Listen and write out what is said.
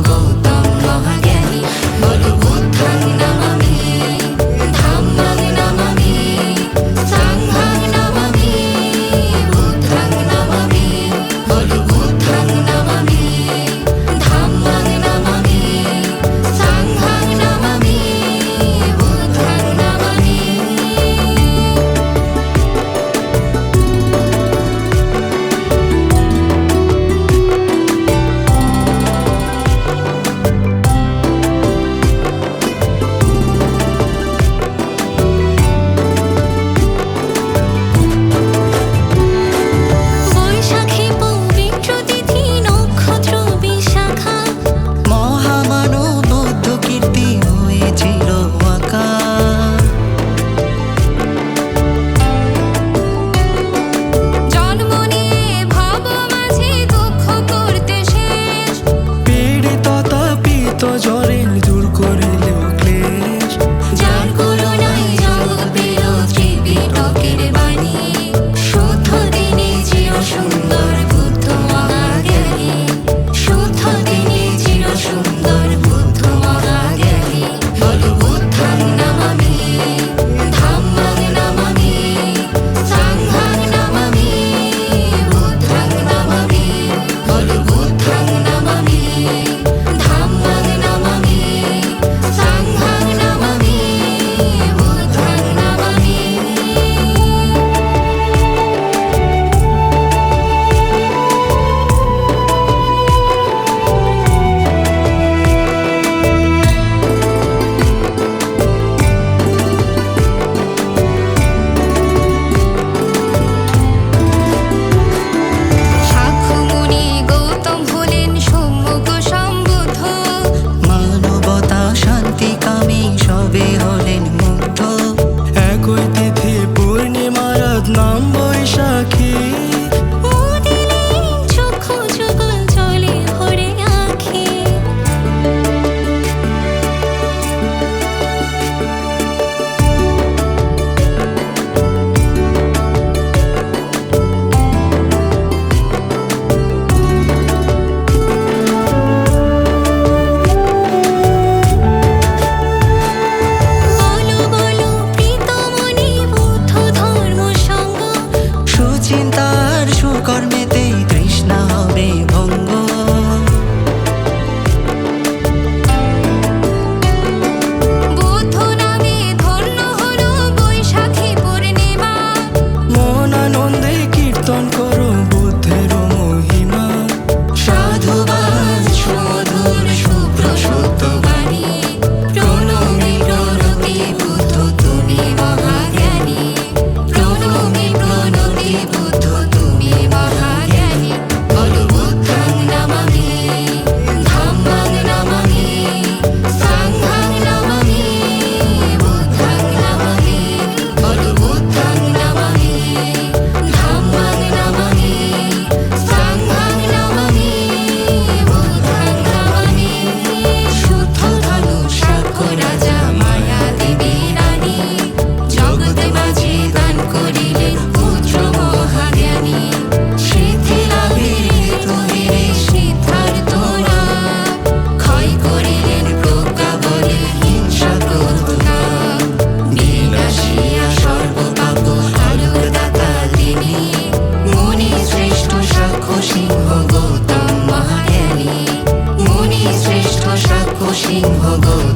গৌতম মহাজ্ঞানী। বলো বুদ্ধং নমামি, ধাম্মং নমামি, সাংঘং নমামি, বুদ্ধং নমামি। বলো বুদ্ধং নমামি, ধাম্মং নমামি, সাংঘং নমামি, বুদ্ধং নমামি। বৈশাখী পবিত্র তিথি নক্ষত্র বিশাখা, মহামানব বুদ্ধ কীর্তি হয়েছিল আঁকা। জন্ম নিয়ে ভব মাঝে দুঃখ করতে শেষ, পীড়িত তাপিত জ্বরে দূর করিল ক্লেশ। যার করুণায় জগৎ পেল ত্রিপিটকের বাণী। শুদ্ধ দিনে চির সুন্দর বুদ্ধ মহাজ্ঞানী, শুদ্ধ দিনে চির সুন্দর বুদ্ধ মহাজ্ঞানী। বলো বুদ্ধং নমামি, ধাম্মং নমামি, সাংঘং নমামি, বুদ্ধং নমামি। বলো বুদ্ধং নমামি, ধাম্মং নমামি, সাংঘং নমামি, বুদ্ধং নমামি। শাক্যমুনি গৌতম হলেন সম্যক সম্বুদ্ধ, মানবতা শান্তি কামী সবে হলেন মুগ্ধ। একই তিথি পূর্ণিমার নাম বৈশাখী। মুদিলেন চক্ষু যুগল জলে ভরে আঁখি। বলো বলো প্রীতমণি বুদ্ধ ধর্ম সঙ্গ, সুচিন্তার সুকর্মেতেই তৃষ্ণা হবে ভঙ্গ। বুদ্ধ নামে ধন্য হলো বৈশাখী পূর্ণিমা। মন আনন্দে কীর্তন করো বুদ্ধের মহিমা। সাধুবাদ সুমধুর সুপ্রসূত বাণী, প্রণমে প্রণতি বুদ্ধ তুমি মহাজ্ঞানী। প্রণমে প্রণতি বুদ্ধ তুমি মহাজ্ঞানী। বলো বুদ্ধং নমামি, ধাম্মং নমামি, সাংঘং নমামি, বুদ্ধং নমামি। বলো বুদ্ধং নমামি, ধাম্মং নমামি, সাংঘং নমামি, বুদ্ধং নমামি। শুদ্ধ ধনু সাক্ষ্য রাজা মায়া দেবী রানী, জগতে মাঝে দান করিলেন পুত্র মহাজ্ঞানী। সিদ্ধি লাভের হেতু হেরে সিদ্ধার্থ নাম, ক্ষয় করিলেন প্রজ্ঞা বলে হিংসা ক্রোধ নাম। বিনাশিয়া সর্বপাপ আলোর দাতা তিনি, মুনি শ্রেষ্ঠ সাক্ষ্য সিংহ গৌতম মহাজ্ঞানী। মুনি শ্রেষ্ঠ সাক্ষ্য সিংহ গৌতম